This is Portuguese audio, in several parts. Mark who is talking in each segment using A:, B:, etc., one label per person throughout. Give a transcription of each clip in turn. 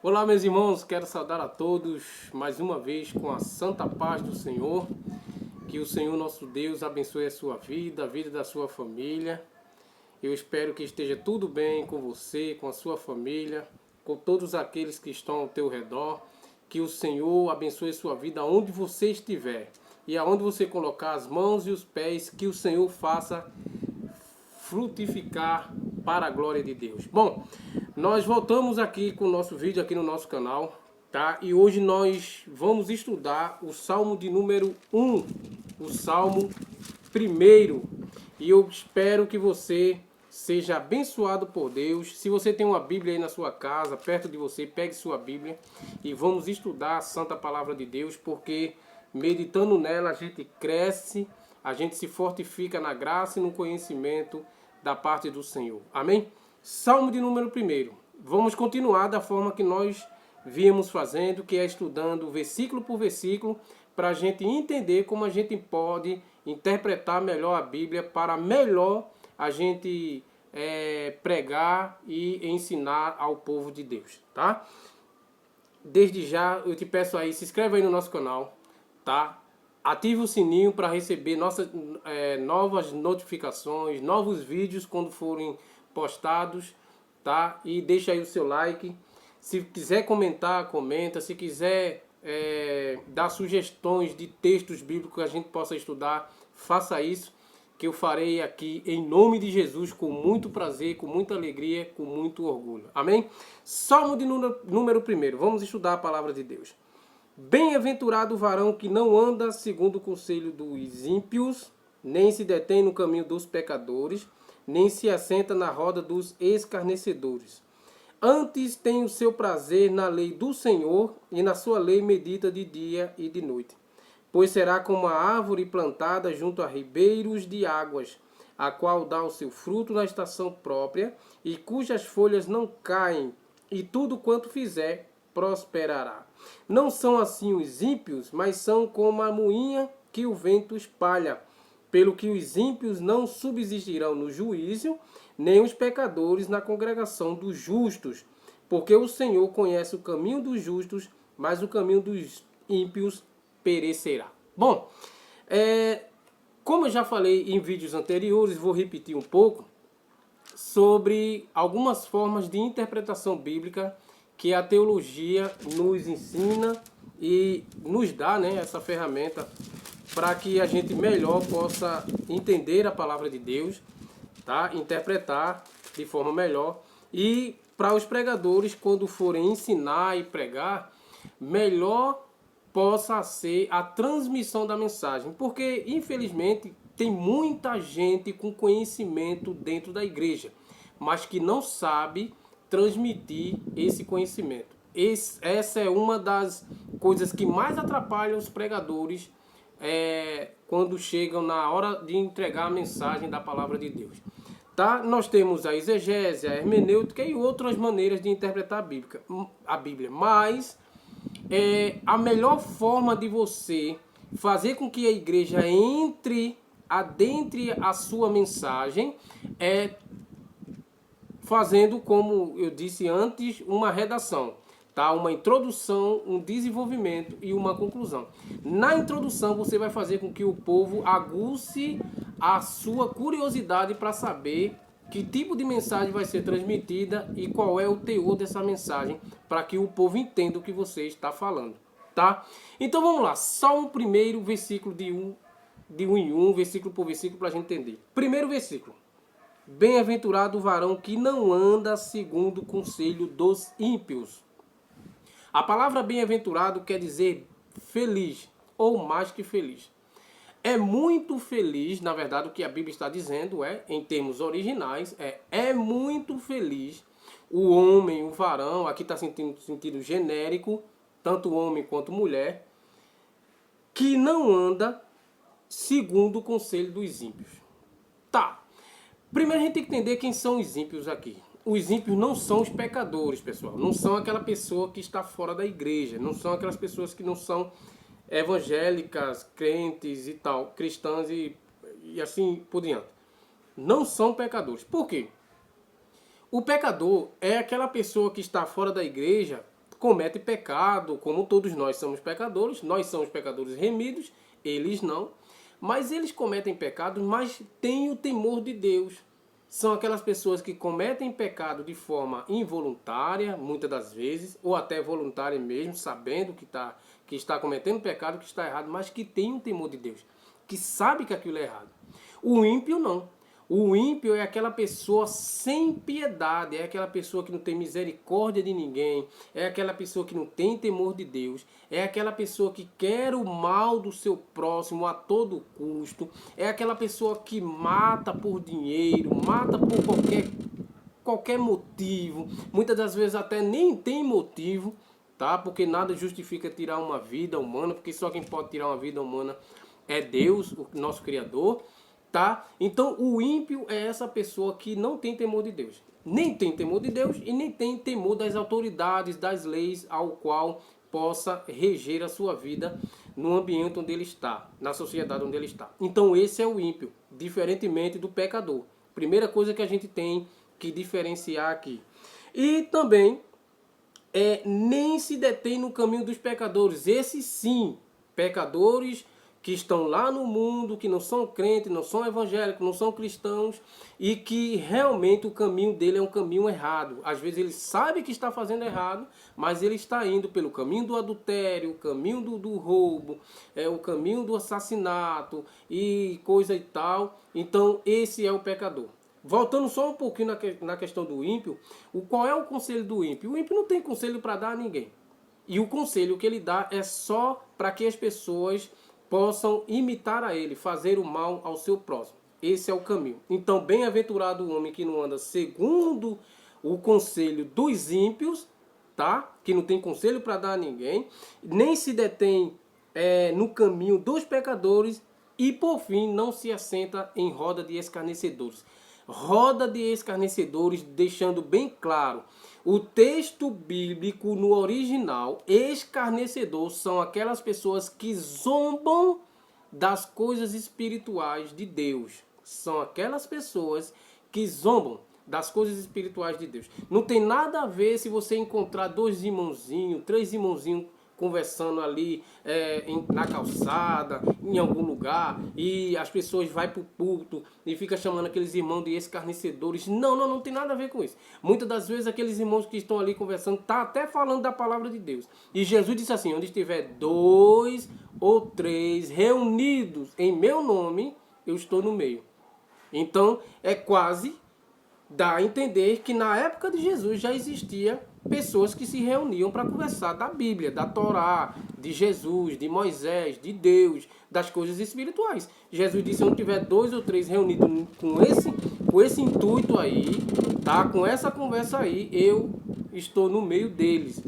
A: Olá, meus irmãos, quero saudar a todos mais uma vez com a santa paz do Senhor. Que o Senhor nosso Deus abençoe a sua vida, a vida da sua família. Eu espero que esteja tudo bem com você, com a sua família, com todos aqueles que estão ao teu redor. Que o Senhor abençoe a sua vida onde você estiver. E aonde você colocar as mãos e os pés, que o Senhor faça frutificar para a glória de Deus. Bom, nós voltamos aqui com o nosso vídeo aqui no nosso canal, tá? E hoje nós vamos estudar o Salmo de número 1, o Salmo primeiro. E eu espero que você seja abençoado por Deus. Se você tem uma Bíblia aí na sua casa, perto de você, pegue sua Bíblia e vamos estudar a Santa Palavra de Deus, porque meditando nela a gente cresce, a gente se fortifica na graça e no conhecimento da parte do Senhor. Amém? Salmo de número 1. Vamos continuar da forma que nós viemos fazendo, que é estudando versículo por versículo, para a gente entender como a gente pode interpretar melhor a Bíblia, para melhor a gente pregar e ensinar ao povo de Deus, tá? Desde já eu te peço aí, se inscreve aí no nosso canal, tá? Ative o sininho para receber novas notificações, novos vídeos quando forem postados, tá? E deixa aí o seu like. Se quiser comentar, comenta. Se quiser dar sugestões de textos bíblicos que a gente possa estudar, faça isso, que eu farei aqui em nome de Jesus com muito prazer, com muita alegria, com muito orgulho. Amém? Salmo de número 1. Vamos estudar a palavra de Deus. Bem-aventurado o varão que não anda segundo o conselho dos ímpios, nem se detém no caminho dos pecadores, nem se assenta na roda dos escarnecedores. Antes tem o seu prazer na lei do Senhor, e na sua lei medita de dia e de noite. Pois será como a árvore plantada junto a ribeiros de águas, a qual dá o seu fruto na estação própria, e cujas folhas não caem, e tudo quanto fizer prosperará. Não são assim os ímpios, mas são como a moinha que o vento espalha. Pelo que os ímpios não subsistirão no juízo, nem os pecadores na congregação dos justos. Porque o Senhor conhece o caminho dos justos, mas o caminho dos ímpios perecerá. Bom, como eu já falei em vídeos anteriores, vou repetir um pouco sobre algumas formas de interpretação bíblica que a teologia nos ensina e nos dá, né, essa ferramenta para que a gente melhor possa entender a palavra de Deus, tá? Interpretar de forma melhor, e para os pregadores, quando forem ensinar e pregar, melhor possa ser a transmissão da mensagem, porque infelizmente tem muita gente com conhecimento dentro da igreja, mas que não sabe transmitir esse conhecimento. Essa é uma das coisas que mais atrapalham os pregadores quando chegam na hora de entregar a mensagem da palavra de Deus. Tá? Nós temos a exegese, a hermenêutica e outras maneiras de interpretar a Bíblia. Mas a melhor forma de você fazer com que a igreja adentre a sua mensagem é fazendo, como eu disse antes, uma redação, tá? Uma introdução, um desenvolvimento e uma conclusão. Na introdução você vai fazer com que o povo aguce a sua curiosidade para saber que tipo de mensagem vai ser transmitida e qual é o teor dessa mensagem, para que o povo entenda o que você está falando, tá? Então vamos lá, Salmo 1, versículo de 1 em 1, versículo por versículo, para a gente entender. Primeiro versículo. Bem-aventurado o varão que não anda segundo o conselho dos ímpios. A palavra bem-aventurado quer dizer feliz, ou mais que feliz. É muito feliz, na verdade, o que a Bíblia está dizendo em termos originais, é muito feliz o homem, o varão, aqui está sentido genérico, tanto homem quanto mulher, que não anda segundo o conselho dos ímpios. Tá. Primeiro a gente tem que entender quem são os ímpios aqui. Os ímpios não são os pecadores, pessoal. Não são aquela pessoa que está fora da igreja. Não são aquelas pessoas que não são evangélicas, crentes e tal, cristãs e assim por diante. Não são pecadores. Por quê? O pecador é aquela pessoa que está fora da igreja comete pecado, como todos nós somos pecadores remidos, eles não. Mas eles cometem pecados, mas têm o temor de Deus. São aquelas pessoas que cometem pecado de forma involuntária, muitas das vezes, ou até voluntária mesmo, sabendo que está cometendo pecado, que está errado, mas que tem o temor de Deus, que sabe que aquilo é errado. O ímpio não. O ímpio é aquela pessoa sem piedade, é aquela pessoa que não tem misericórdia de ninguém, é aquela pessoa que não tem temor de Deus, é aquela pessoa que quer o mal do seu próximo a todo custo, é aquela pessoa que mata por dinheiro, mata por qualquer motivo, muitas das vezes até nem tem motivo, tá? Porque nada justifica tirar uma vida humana, porque só quem pode tirar uma vida humana é Deus, o nosso Criador. Tá? Então o ímpio é essa pessoa que não tem temor de Deus. Nem tem temor de Deus e nem tem temor das autoridades, das leis ao qual possa reger a sua vida no ambiente onde ele está, na sociedade onde ele está. Então esse é o ímpio, diferentemente do pecador. Primeira coisa que a gente tem que diferenciar aqui. E também nem se detém no caminho dos pecadores. Esses sim, pecadores que estão lá no mundo, que não são crentes, não são evangélicos, não são cristãos, e que realmente o caminho dele é um caminho errado. Às vezes ele sabe que está fazendo errado, mas ele está indo pelo caminho do adultério, o caminho do roubo, o caminho do assassinato e coisa e tal. Então esse é o pecador. Voltando só um pouquinho na questão do ímpio, qual é o conselho do ímpio? O ímpio não tem conselho para dar a ninguém. E o conselho que ele dá é só para que as pessoas possam imitar a ele, fazer o mal ao seu próximo. Esse é o caminho. Então, bem-aventurado o homem que não anda segundo o conselho dos ímpios, tá? Que não tem conselho para dar a ninguém, nem se detém no caminho dos pecadores e, por fim, não se assenta em roda de escarnecedores. Roda de escarnecedores, deixando bem claro, o texto bíblico no original, escarnecedor são aquelas pessoas que zombam das coisas espirituais de Deus. São aquelas pessoas que zombam das coisas espirituais de Deus. Não tem nada a ver se você encontrar 2 irmãozinhos, 3 irmãozinhos conversando ali na calçada, em algum lugar, e as pessoas vão para o púlpito e fica chamando aqueles irmãos de escarnecedores. Não tem nada a ver com isso. Muitas das vezes aqueles irmãos que estão ali conversando, tá até falando da palavra de Deus. E Jesus disse assim, onde estiver 2 ou 3 reunidos em meu nome, eu estou no meio. Então, é quase dá a entender que na época de Jesus já existia pessoas que se reuniam para conversar da Bíblia, da Torá, de Jesus, de Moisés, de Deus, das coisas espirituais. Jesus disse, onde tiver 2 ou 3 reunidos com esse intuito aí, tá? Com essa conversa aí, eu estou no meio deles.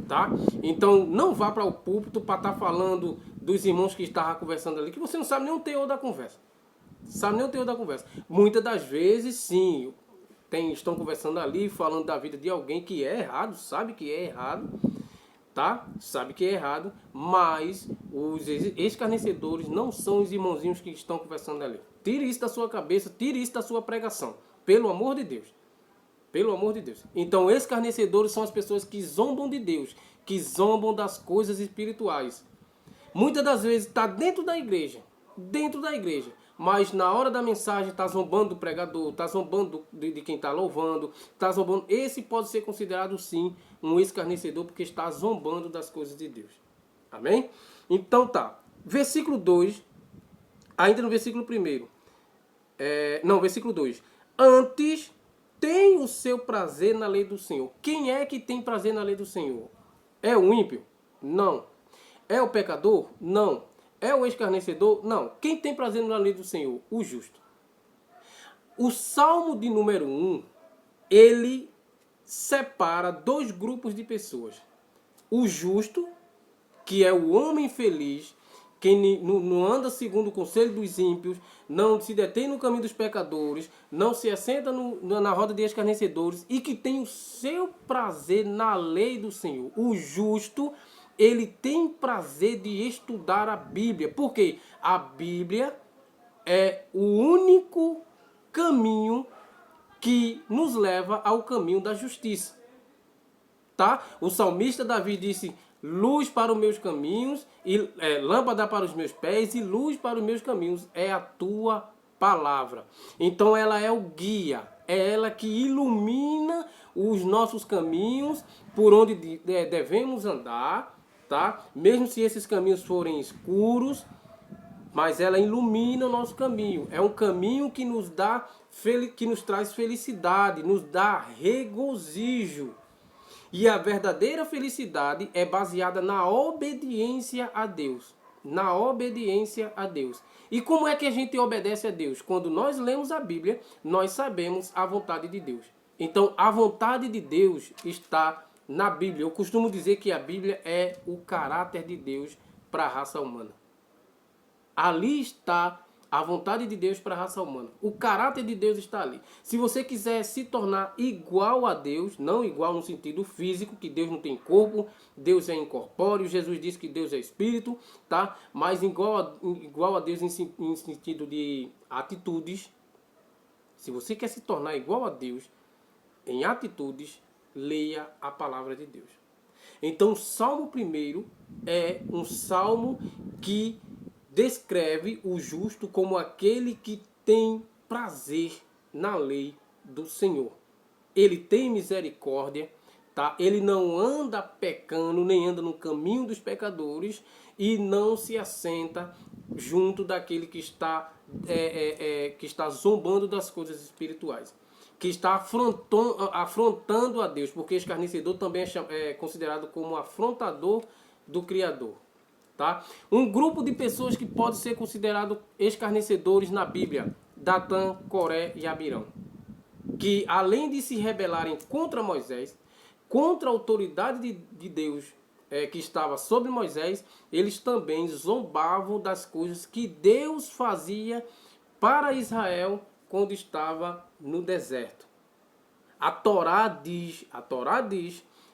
A: Tá? Então não vá para o púlpito para estar falando dos irmãos que estavam conversando ali, que você não sabe nem o teor da conversa. Sabe nem o teor da conversa. Muitas das vezes, sim, estão conversando ali, falando da vida de alguém que é errado, sabe que é errado, tá? Sabe que é errado, mas os escarnecedores não são os irmãozinhos que estão conversando ali. Tire isso da sua cabeça, tire isso da sua pregação, pelo amor de Deus. Pelo amor de Deus. Então, escarnecedores são as pessoas que zombam de Deus, que zombam das coisas espirituais. Muitas das vezes está dentro da igreja, mas na hora da mensagem está zombando do pregador, está zombando de quem está louvando, está zombando. Esse pode ser considerado sim um escarnecedor, porque está zombando das coisas de Deus. Amém? Então tá. Versículo 2, ainda no versículo 1. Versículo 2. Antes tem o seu prazer na lei do Senhor. Quem é que tem prazer na lei do Senhor? É o ímpio? Não. É o pecador? Não. É o escarnecedor? Não. Quem tem prazer na lei do Senhor? O justo. O Salmo de número 1, ele separa 2 grupos de pessoas. O justo, que é o homem feliz, quem não anda segundo o conselho dos ímpios, não se detém no caminho dos pecadores, não se assenta na roda de escarnecedores e que tem o seu prazer na lei do Senhor. O justo, ele tem prazer de estudar a Bíblia, porque a Bíblia é o único caminho que nos leva ao caminho da justiça. tá? O salmista Davi disse: luz para os meus caminhos, e lâmpada para os meus pés e luz para os meus caminhos é a tua palavra. Então ela é o guia, é ela que ilumina os nossos caminhos por onde devemos andar, tá? Mesmo se esses caminhos forem escuros, mas ela ilumina o nosso caminho. É um caminho que nos traz felicidade, nos dá regozijo. E a verdadeira felicidade é baseada na obediência a Deus. Na obediência a Deus. E como é que a gente obedece a Deus? Quando nós lemos a Bíblia, nós sabemos a vontade de Deus. Então, a vontade de Deus está na Bíblia. Eu costumo dizer que a Bíblia é o caráter de Deus para a raça humana. Ali está a vontade de Deus para a raça humana. O caráter de Deus está ali. Se você quiser se tornar igual a Deus, não igual no sentido físico, que Deus não tem corpo, Deus é incorpóreo, Jesus disse que Deus é espírito, tá? Mas igual a Deus em sentido de atitudes. Se você quer se tornar igual a Deus em atitudes, leia a palavra de Deus. Então, o Salmo 1 é um salmo que descreve o justo como aquele que tem prazer na lei do Senhor. Ele tem misericórdia, tá? Ele não anda pecando, nem anda no caminho dos pecadores e não se assenta junto daquele que está zombando das coisas espirituais, que está afrontando a Deus, porque escarnecedor também é considerado como afrontador do Criador. Tá? Um grupo de pessoas que pode ser considerado escarnecedores na Bíblia: Datã, Coré e Abirão, que além de se rebelarem contra Moisés, contra a autoridade de Deus que estava sobre Moisés, eles também zombavam das coisas que Deus fazia para Israel quando estava no deserto. A Torá diz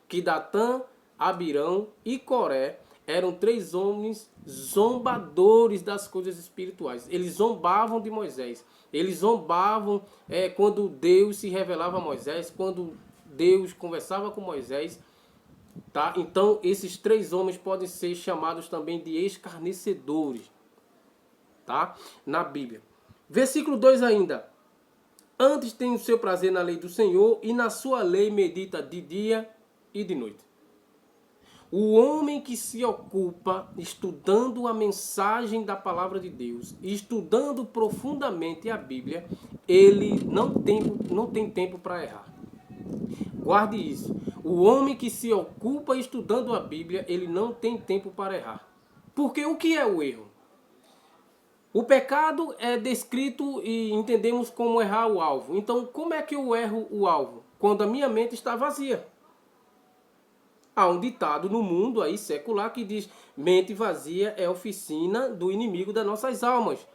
A: que Datã, Abirão e Coré eram 3 homens zombadores das coisas espirituais. Eles zombavam de Moisés. Eles zombavam quando Deus se revelava a Moisés, quando Deus conversava com Moisés. Tá? Então, esses 3 homens podem ser chamados também de escarnecedores, tá? Na Bíblia. Versículo 2 ainda. Antes tem o seu prazer na lei do Senhor, e na sua lei medita de dia e de noite. O homem que se ocupa estudando a mensagem da palavra de Deus, estudando profundamente a Bíblia, ele não tem tempo para errar. Guarde isso. O homem que se ocupa estudando a Bíblia, ele não tem tempo para errar. Porque o que é o erro? O pecado é descrito e entendemos como errar o alvo. Então, como é que eu erro o alvo? Quando a minha mente está vazia. Há um ditado no mundo aí secular que diz: mente vazia é oficina do inimigo das nossas almas.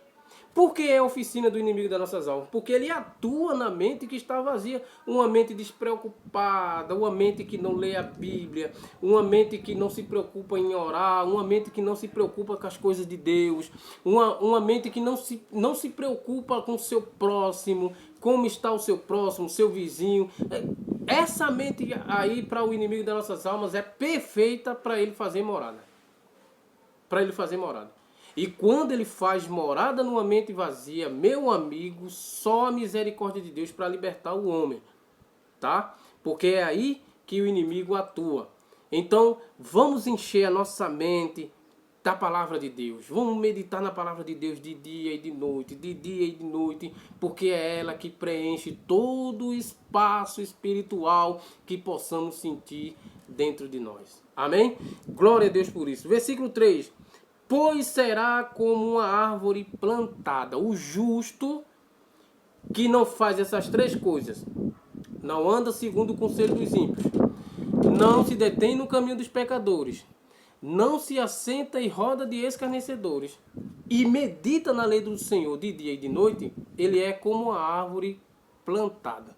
A: Por que é oficina do inimigo das nossas almas? Porque ele atua na mente que está vazia. Uma mente despreocupada, uma mente que não lê a Bíblia, uma mente que não se preocupa em orar, uma mente que não se preocupa com as coisas de Deus, uma mente que não se preocupa com o seu próximo, como está o seu próximo, o seu vizinho. Essa mente aí para o inimigo das nossas almas é perfeita para ele fazer morada. Para ele fazer morada. E quando ele faz morada numa mente vazia, meu amigo, só a misericórdia de Deus para libertar o homem, tá? Porque é aí que o inimigo atua. Então, vamos encher a nossa mente da palavra de Deus. Vamos meditar na palavra de Deus de dia e de noite, porque é ela que preenche todo o espaço espiritual que possamos sentir dentro de nós. Amém? Glória a Deus por isso. Versículo 3. Pois será como uma árvore plantada. O justo que não faz essas 3 coisas, não anda segundo o conselho dos ímpios, não se detém no caminho dos pecadores, não se assenta em roda de escarnecedores e medita na lei do Senhor de dia e de noite, ele é como uma árvore plantada.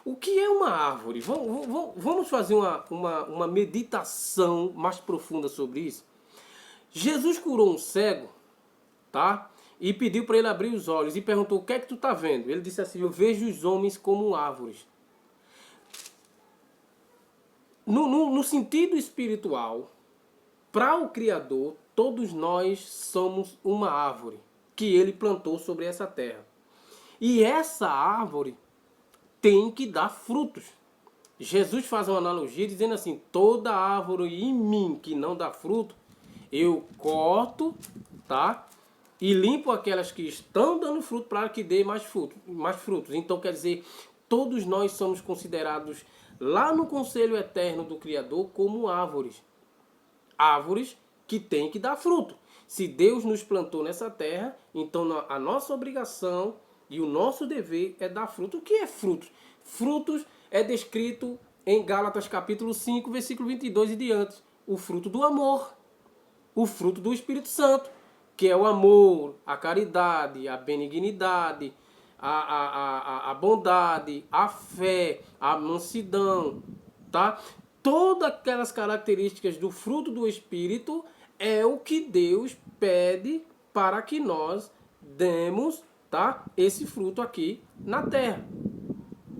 A: O que é uma árvore? Vamos fazer uma meditação mais profunda sobre isso? Jesus curou um cego, tá? E pediu para ele abrir os olhos e perguntou: o que é que tu está vendo? Ele disse assim: eu vejo os homens como árvores. no sentido espiritual, para o Criador, todos nós somos uma árvore que ele plantou sobre essa terra. E essa árvore tem que dar frutos. Jesus faz uma analogia dizendo assim: toda árvore em mim que não dá fruto, eu corto, tá? E limpo aquelas que estão dando fruto para que dê mais frutos. Então quer dizer, todos nós somos considerados lá no conselho eterno do Criador como árvores. Árvores que têm que dar fruto. Se Deus nos plantou nessa terra, então a nossa obrigação e o nosso dever é dar fruto. O que é frutos? Frutos é descrito em Gálatas capítulo 5, versículo 22 e diante. O fruto do amor, o fruto do Espírito Santo, que é o amor, a caridade, a benignidade, a bondade, a fé, a mansidão, tá? Todas aquelas características do fruto do Espírito é o que Deus pede para que nós demos, tá? Esse fruto aqui na terra.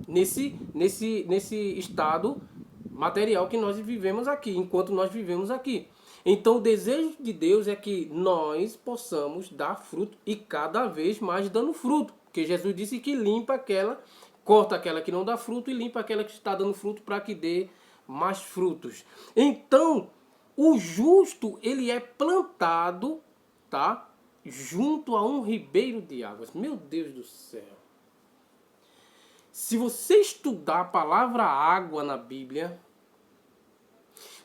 A: Nesse estado material que nós vivemos aqui, enquanto nós vivemos aqui. Então o desejo de Deus é que nós possamos dar fruto e cada vez mais dando fruto. Porque Jesus disse que corta aquela que não dá fruto e limpa aquela que está dando fruto para que dê mais frutos. Então, o justo, ele é plantado, tá? Junto a um ribeiro de águas. Meu Deus do céu. Se você estudar a palavra água na Bíblia,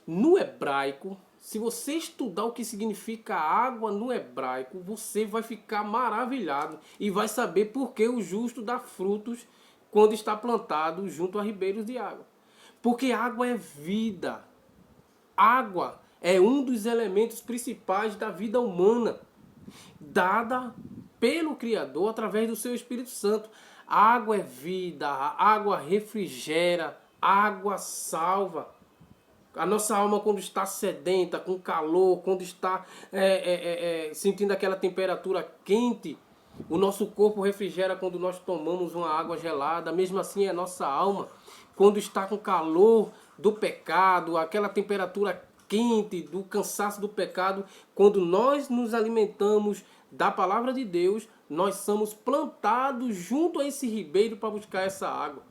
A: no hebraico, se você estudar o que significa água no hebraico, você vai ficar maravilhado e vai saber por que o justo dá frutos quando está plantado junto a ribeiros de água. Porque água é vida. Água é um dos elementos principais da vida humana, dada pelo Criador através do seu Espírito Santo. A água é vida, a água refrigera, a água salva. A nossa alma, quando está sedenta, com calor, quando está sentindo aquela temperatura quente, o nosso corpo refrigera quando nós tomamos uma água gelada. Mesmo assim é a nossa alma, quando está com calor do pecado, aquela temperatura quente, do cansaço do pecado, quando nós nos alimentamos da palavra de Deus, nós somos plantados junto a esse ribeiro para buscar essa água.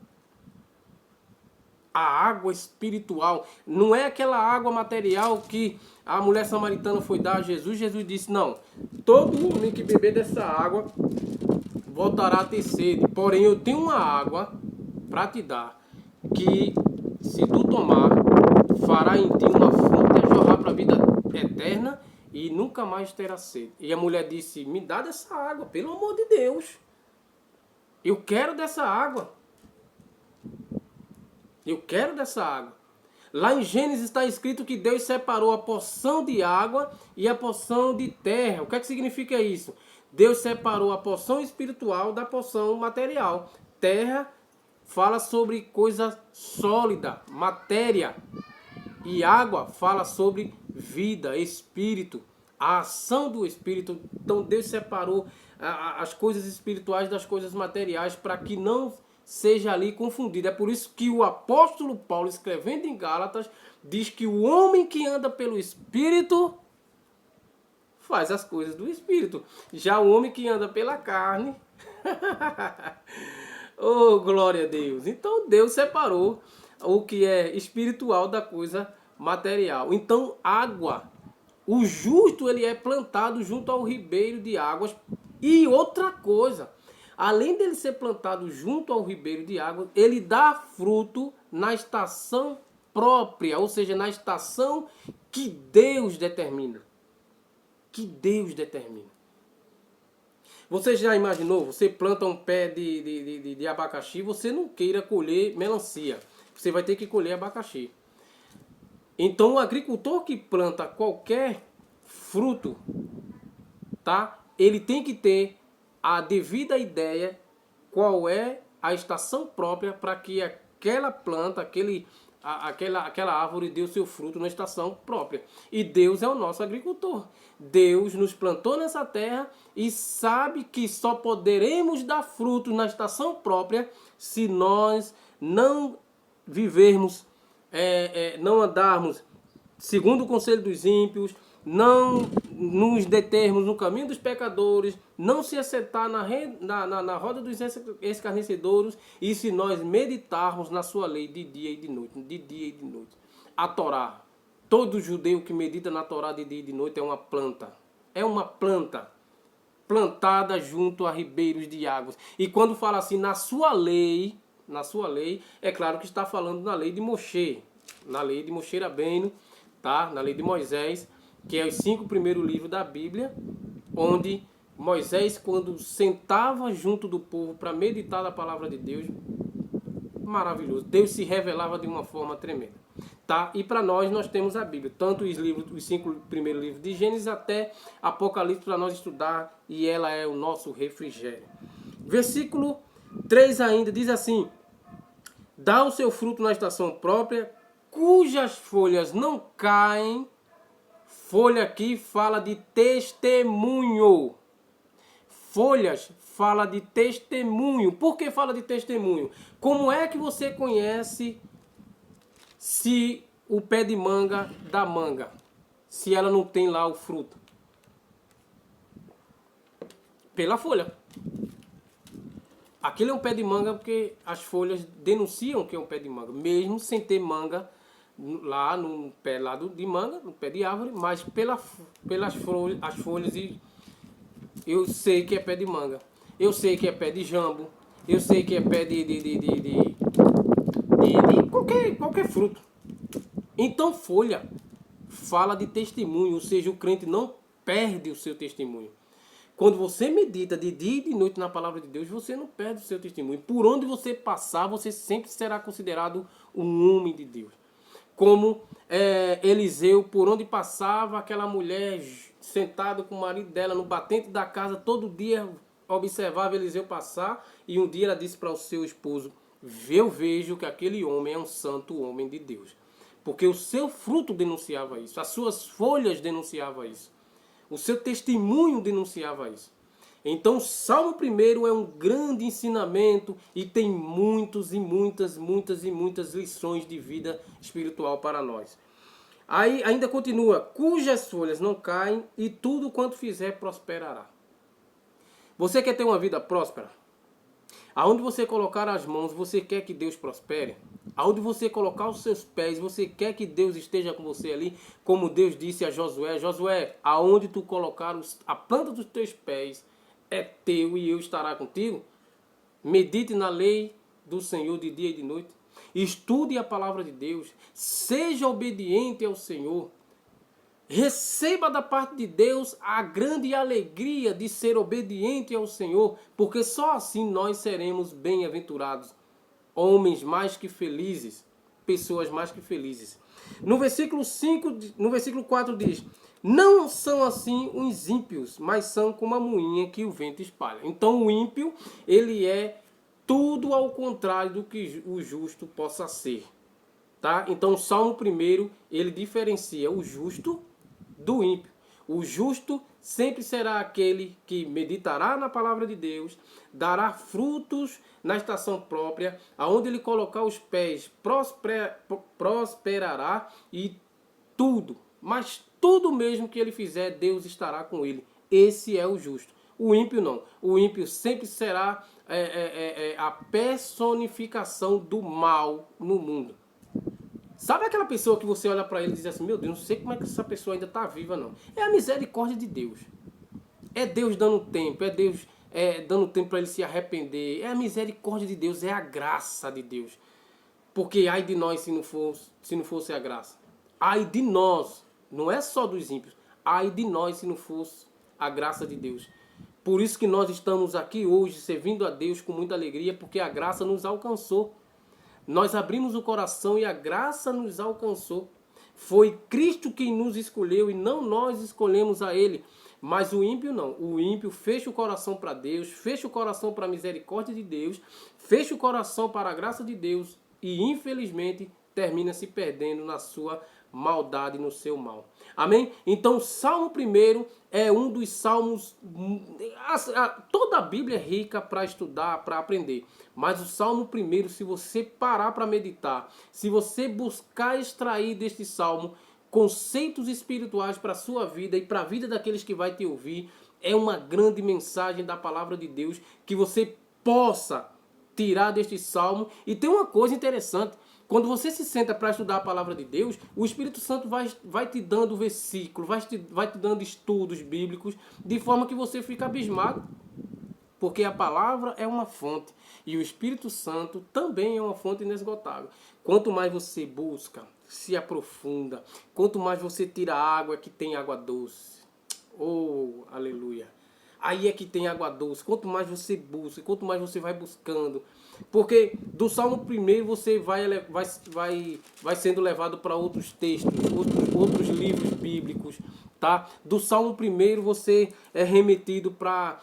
A: A água espiritual, não é aquela água material que a mulher samaritana foi dar a Jesus. Jesus disse: não, todo homem que beber dessa água voltará a ter sede. Porém, eu tenho uma água para te dar, que se tu tomar, fará em ti uma fonte a jorrar para a vida eterna e nunca mais terá sede. E a mulher disse: me dá dessa água, pelo amor de Deus. Eu quero dessa água. Eu quero dessa água. Lá em Gênesis está escrito que Deus separou a porção de água e a porção de terra. O que é que significa isso? Deus separou a porção espiritual da porção material. Terra fala sobre coisa sólida, matéria. E água fala sobre vida, espírito, a ação do espírito. Então Deus separou as coisas espirituais das coisas materiais para que não seja ali confundido. É por isso que o apóstolo Paulo, escrevendo em Gálatas, diz que o homem que anda pelo Espírito faz as coisas do Espírito. Já o homem que anda pela carne... oh, glória a Deus! Então Deus separou o que é espiritual da coisa material. Então, água. O justo, ele é plantado junto ao ribeiro de águas. E outra coisa... além dele ser plantado junto ao ribeiro de água, ele dá fruto na estação própria, ou seja, na estação que Deus determina. Que Deus determina. Você já imaginou? Você planta um pé de abacaxi, você não queira colher melancia. Você vai ter que colher abacaxi. Então o agricultor que planta qualquer fruto, tá? Ele tem que ter a devida ideia qual é a estação própria para que aquela planta, aquela árvore dê o seu fruto na estação própria. E Deus é o nosso agricultor. Deus nos plantou nessa terra e sabe que só poderemos dar fruto na estação própria se nós não vivermos não andarmos segundo o conselho dos ímpios, não nos determos no caminho dos pecadores, não se assentar na roda dos escarnecedores, e se nós meditarmos na sua lei de dia e de noite. A Torá, todo judeu que medita na Torá de dia e de noite é uma planta plantada junto a ribeiros de águas. E quando fala assim, na sua lei, é claro que está falando na lei de Moshe, na lei de Moshe Rabbeinu, tá? Na lei de Moisés, que é os 5 primeiros livros da Bíblia, onde Moisés, quando sentava junto do povo para meditar na palavra de Deus, maravilhoso, Deus se revelava de uma forma tremenda, tá? E para nós temos a Bíblia, tanto os 5 primeiros livros de Gênesis até Apocalipse para nós estudar, e ela é o nosso refrigério. Versículo 3 ainda diz assim: dá o seu fruto na estação própria, cujas folhas não caem. Folha aqui fala de testemunho. Folhas fala de testemunho. Por que fala de testemunho? Como é que você conhece se o pé de manga dá manga, se ela não tem lá o fruto? Pela folha. Aquilo é um pé de manga porque as folhas denunciam que é um pé de manga, mesmo sem ter manga lá no pé de manga, no pé de árvore, mas pelas folhas, as folhas, e eu sei que é pé de manga, eu sei que é pé de jambo, eu sei que é pé de qualquer fruto. Então folha fala de testemunho, ou seja, o crente não perde o seu testemunho. Quando você medita de dia e de noite na palavra de Deus, você não perde o seu testemunho. Por onde você passar, você sempre será considerado um homem de Deus. Como Eliseu, por onde passava, aquela mulher sentada com o marido dela no batente da casa, todo dia observava Eliseu passar, e um dia ela disse para o seu esposo: eu vejo que aquele homem é um santo homem de Deus. Porque o seu fruto denunciava isso, as suas folhas denunciavam isso, o seu testemunho denunciava isso. Então, o Salmo 1 é um grande ensinamento e tem muitas lições de vida espiritual para nós. Aí ainda continua: cujas folhas não caem e tudo quanto fizer prosperará. Você quer ter uma vida próspera? Aonde você colocar as mãos, você quer que Deus prospere? Aonde você colocar os seus pés, você quer que Deus esteja com você ali? Como Deus disse a Josué: Josué, aonde tu colocar a planta dos teus pés, é teu e eu estará contigo. Medite na lei do Senhor de dia e de noite. Estude a palavra de Deus. Seja obediente ao Senhor. Receba da parte de Deus a grande alegria de ser obediente ao Senhor, porque só assim nós seremos bem-aventurados. Homens mais que felizes, pessoas mais que felizes. No versículo 4 diz: não são assim os ímpios, mas são como a moinha que o vento espalha. Então o ímpio, ele é tudo ao contrário do que o justo possa ser. Tá? Então o Salmo 1, ele diferencia o justo do ímpio. O justo sempre será aquele que meditará na palavra de Deus, dará frutos na estação própria, aonde ele colocar os pés prosperará, e tudo, mas tudo mesmo que ele fizer, Deus estará com ele. Esse é o justo. O ímpio não. O ímpio sempre será a personificação do mal no mundo. Sabe aquela pessoa que você olha para ele e diz assim: meu Deus, não sei como é que essa pessoa ainda está viva, não. É a misericórdia de Deus. É Deus dando tempo, é Deus dando tempo para ele se arrepender. É a misericórdia de Deus, é a graça de Deus. Porque ai de nós se não fosse a graça. Ai de nós, não é só dos ímpios. Ai de nós se não fosse a graça de Deus. Por isso que nós estamos aqui hoje servindo a Deus com muita alegria, porque a graça nos alcançou. Nós abrimos o coração e a graça nos alcançou. Foi Cristo quem nos escolheu e não nós escolhemos a Ele. Mas o ímpio não. O ímpio fecha o coração para Deus, fecha o coração para a misericórdia de Deus, fecha o coração para a graça de Deus e, infelizmente, termina se perdendo na sua maldade, no seu mal. Amém? Então, Salmo 1 é um dos salmos... Toda a Bíblia é rica para estudar, para aprender. Mas o Salmo 1, se você parar para meditar, se você buscar extrair deste salmo conceitos espirituais para a sua vida e para a vida daqueles que vai te ouvir, é uma grande mensagem da palavra de Deus que você possa tirar deste salmo. E tem uma coisa interessante: quando você se senta para estudar a palavra de Deus, o Espírito Santo vai te dando versículos, vai te dando estudos bíblicos, de forma que você fica abismado. Porque a palavra é uma fonte e o Espírito Santo também é uma fonte inesgotável. Quanto mais você busca, se aprofunda, quanto mais você tira água que tem água doce. Oh, aleluia! Aí é que tem água doce. Quanto mais você busca, quanto mais você vai buscando. Porque do Salmo 1 você vai sendo levado para outros textos, outros livros bíblicos. Tá? Do Salmo 1 você é remetido para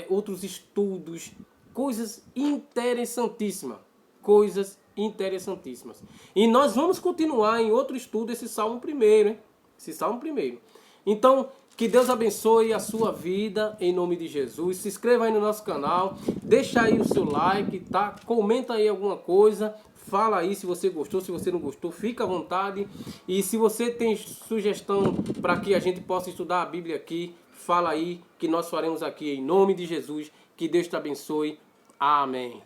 A: outros estudos. Coisas interessantíssimas. Coisas interessantíssimas. E nós vamos continuar em outro estudo esse Salmo 1, hein? Esse Salmo 1. Então, que Deus abençoe a sua vida em nome de Jesus. Se inscreva aí no nosso canal, deixa aí o seu like, tá? Comenta aí alguma coisa, fala aí se você gostou, se você não gostou, fica à vontade. E se você tem sugestão para que a gente possa estudar a Bíblia aqui, fala aí que nós faremos aqui em nome de Jesus. Que Deus te abençoe. Amém.